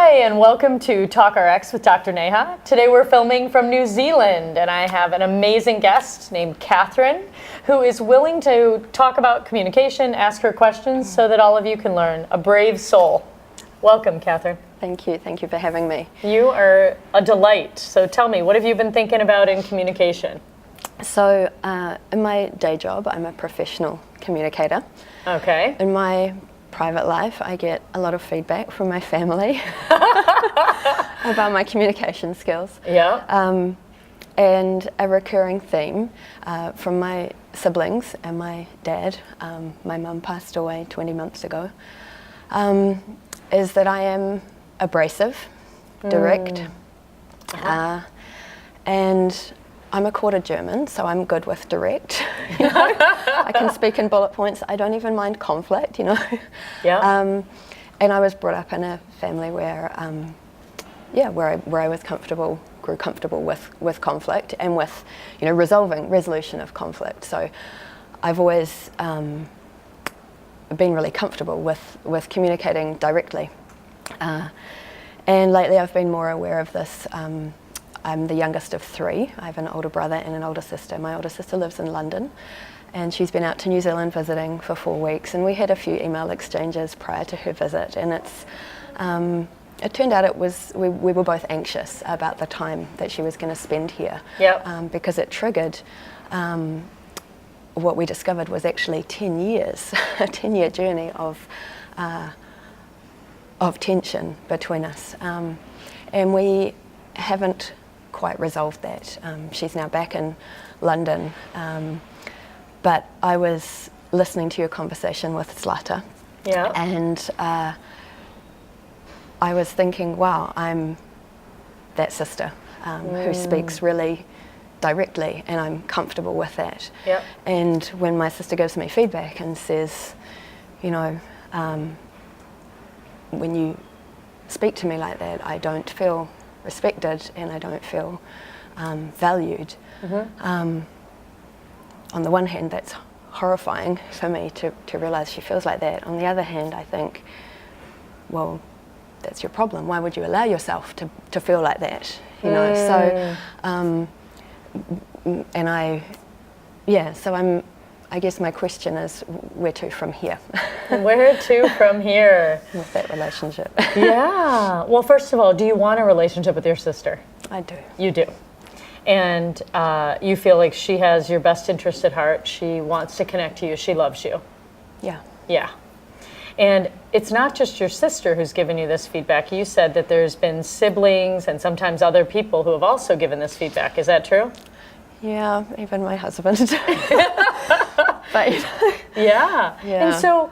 Hi, and welcome to TalkRx with Dr. Neha. Today we're filming from New Zealand, and I have an amazing guest named Catherine, who is willing to talk about communication, ask her questions, so that all of you can learn. A brave soul. Welcome, Catherine. Thank you for having me. You are a delight. So tell me, what have you been thinking about in communication? So in my day job, I'm a professional communicator. Okay. In my private life, I get a lot of feedback from my family about my communication skills. Yeah. And a recurring theme from my siblings and my dad, my mum passed away 20 months ago, is that I am abrasive, direct, and I'm a quarter German, so I'm good with direct. You know? I can speak in bullet points. I don't even mind conflict, you know. Yeah. And I was brought up in a family where, where I was comfortable, grew comfortable with conflict and with, you know, resolution of conflict. So I've always been really comfortable with communicating directly. And lately I've been more aware of this. I'm the youngest of three. I have an older brother and an older sister. My older sister lives in London, and she's been out to New Zealand visiting for 4 weeks, and we had a few email exchanges prior to her visit, and it turned out we were both anxious about the time that she was going to spend here. Yep. Because it triggered what we discovered was actually 10 years, a 10-year journey of tension between us. And we haven't quite resolved that. She's now back in London, but I was listening to your conversation with Zlata, Yeah. and I was thinking, wow, I'm that sister who speaks really directly, and I'm comfortable with that. Yep. And when my sister gives me feedback and says, you know, when you speak to me like that, I don't feel respected and I don't feel valued. Mm-hmm. On the one hand, that's horrifying for me to realise she feels like that. On the other hand, I think, well, that's your problem. Why would you allow yourself to feel like that? You know. So, so I guess my question is, where to from here? Where to from here? With that relationship. Yeah. Well, first of all, do you want a relationship with your sister? I do. You do. And you feel like she has your best interest at heart. She wants to connect to you. She loves you. Yeah. Yeah. And it's not just your sister who's given you this feedback. You said that there's been siblings and sometimes other people who have also given this feedback. Is that true? Yeah, even my husband. But, yeah. Yeah. And so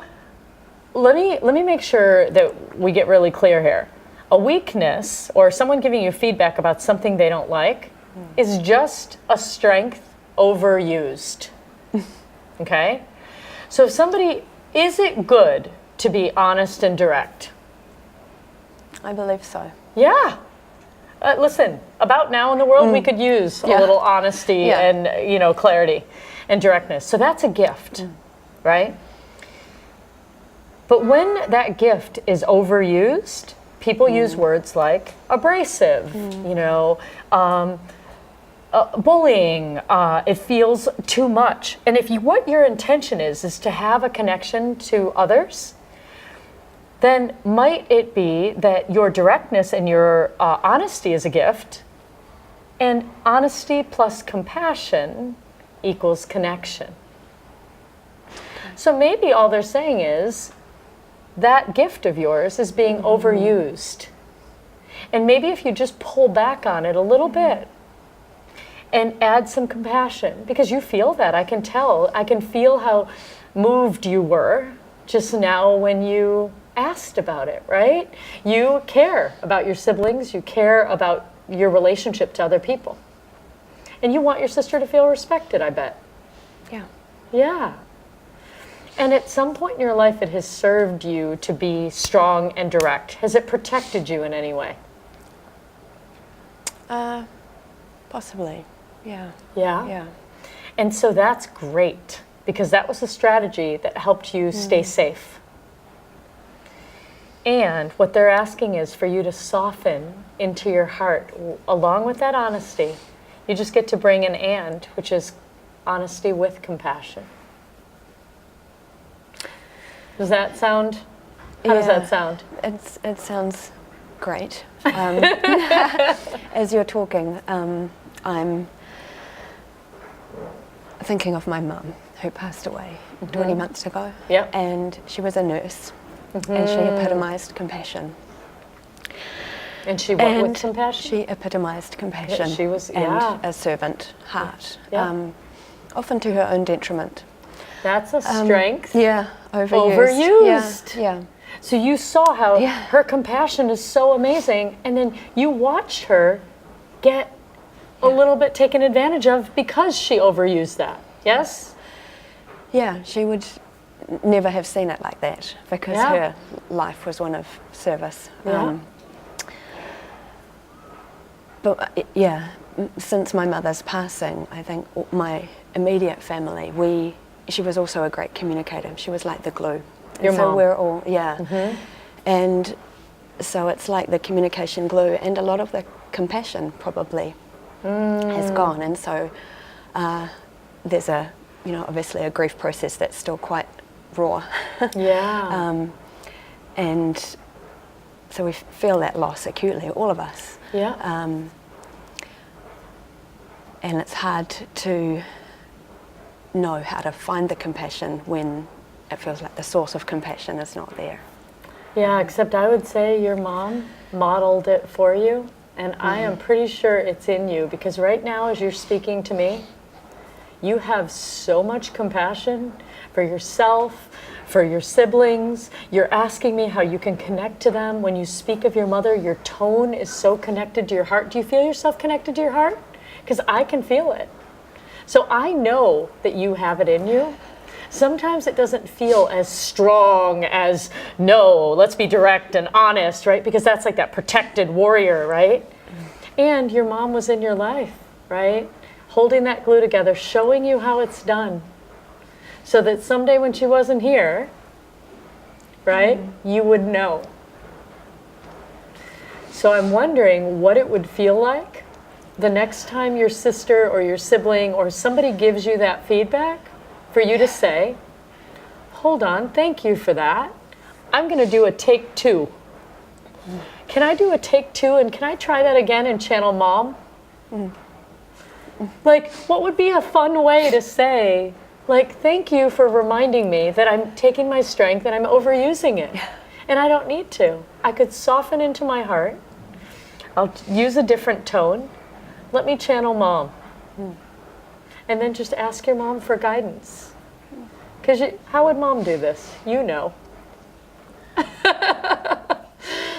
let me make sure that we get really clear here. A weakness or someone giving you feedback about something they don't like is just a strength overused. Okay? So is it good to be honest and direct? I believe so. Yeah. Listen, about now in the world, we could use a little honesty and, you know, clarity and directness. So that's a gift, right? But when that gift is overused, people use words like abrasive, you know, bullying. It feels too much. And if what your intention is to have a connection to others, then might it be that your directness and your honesty is a gift, and honesty plus compassion equals connection. So maybe all they're saying is that gift of yours is being overused. And maybe if you just pull back on it a little bit and add some compassion, because you feel that, I can tell, I can feel how moved you were just now when you asked about it, right? You care about your siblings, you care about your relationship to other people. And you want your sister to feel respected, I bet. Yeah. Yeah. And at some point in your life, it has served you to be strong and direct. Has it protected you in any way? Possibly. Yeah. Yeah? Yeah. And so that's great, because that was a strategy that helped you stay safe. And what they're asking is for you to soften into your heart. Along with that honesty, you just get to bring an and, which is honesty with compassion. Does that sound, how does that sound? It sounds great. As you're talking, I'm thinking of my mum who passed away 20 months ago. Yep. And she was a nurse, and she epitomised compassion. And she what with compassion? She epitomised compassion. She was, and a servant heart, Yeah. often to her own detriment. That's a strength. Yeah, overused. Overused. Yeah. So you saw how her compassion is so amazing, and then you watched her get a little bit taken advantage of because she overused that. Yes? Yeah, she would never have seen it like that because her life was one of service. Yeah. But since my mother's passing, I think my immediate family, she was also a great communicator. She was like the glue. And Your so mom. we're all, and so it's like the communication glue, and a lot of the compassion probably has gone. And so there's obviously a grief process that's still quite raw. Yeah. And so we feel that loss acutely, all of us. Yeah. And it's hard to know how to find the compassion when it feels like the source of compassion is not there. Yeah, except I would say your mom modeled it for you, and I am pretty sure it's in you, because right now as you're speaking to me, you have so much compassion for yourself, for your siblings. You're asking me how you can connect to them. When you speak of your mother, your tone is so connected to your heart. Do you feel yourself connected to your heart? Because I can feel it. So I know that you have it in you. Sometimes it doesn't feel as strong as, no, let's be direct and honest, right? Because that's like that protected warrior, right? And your mom was in your life, right? Holding that glue together, showing you how it's done. So that someday when she wasn't here, right, you would know. So I'm wondering what it would feel like the next time your sister or your sibling or somebody gives you that feedback, for you to say, hold on, thank you for that. I'm going to do a take two. Can I do a take two, and can I try that again and channel mom? Like, what would be a fun way to say, like, thank you for reminding me that I'm taking my strength and I'm overusing it. And I don't need to. I could soften into my heart. I'll use a different tone. Let me channel mom. And then just ask your mom for guidance. Because how would mom do this? You know.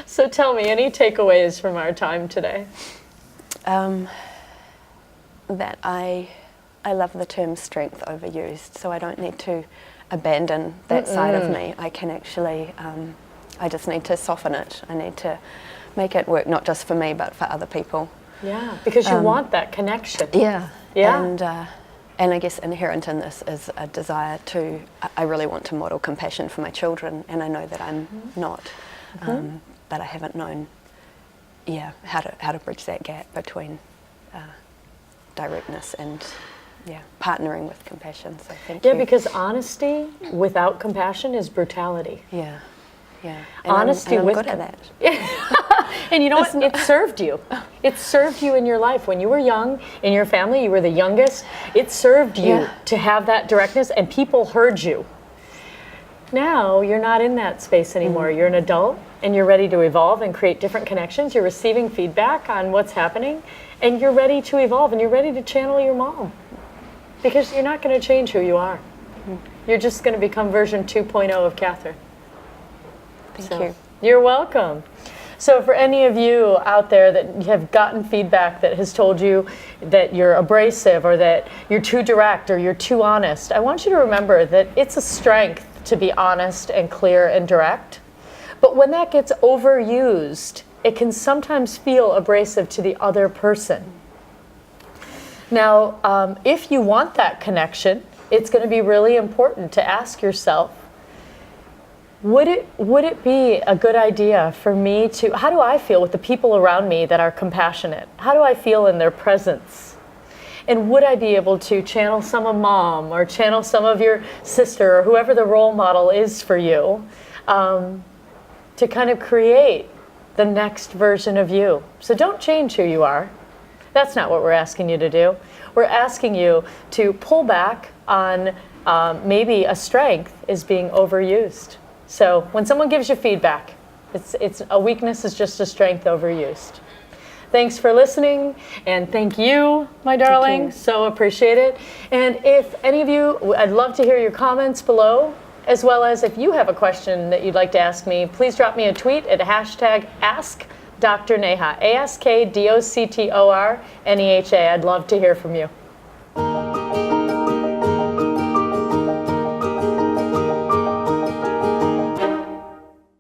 So tell me, any takeaways from our time today? That I love the term strength overused, so I don't need to abandon that side of me. I can actually, I just need to soften it. I need to make it work, not just for me, but for other people. Yeah, because you want that connection. Yeah. Yeah. And I guess inherent in this is a desire to, I really want to model compassion for my children, and I know that I'm not, but I haven't known, how to bridge that gap between directness and, partnering with compassion. So thank you. Yeah, because honesty without compassion is brutality. Yeah. And Honesty I'm with good at that. And you know what? It served you. It served you in your life. When you were young, in your family, you were the youngest. It served you to have that directness, and people heard you. Now, you're not in that space anymore. You're an adult, and you're ready to evolve and create different connections. You're receiving feedback on what's happening, and you're ready to evolve, and you're ready to channel your mom. Because you're not going to change who you are. You're just going to become version 2.0 of Catherine. Thank you. You're welcome. So for any of you out there that have gotten feedback that has told you that you're abrasive or that you're too direct or you're too honest, I want you to remember that it's a strength to be honest and clear and direct. But when that gets overused, it can sometimes feel abrasive to the other person. Now, if you want that connection, it's going to be really important to ask yourself, would it be a good idea for me to, how do I feel with the people around me that are compassionate? How do I feel in their presence? And would I be able to channel some of mom or channel some of your sister or whoever the role model is for you, to kind of create the next version of you? So don't change who you are. That's not what we're asking you to do. We're asking you to pull back on maybe a strength is being overused. So when someone gives you feedback, it's a weakness is just a strength overused. Thanks for listening, and thank you, my darling. So appreciate it. And if any of you, I'd love to hear your comments below, as well as if you have a question that you'd like to ask me, please drop me a tweet at #AskDrNeha, AskDoctorNeha. I'd love to hear from you.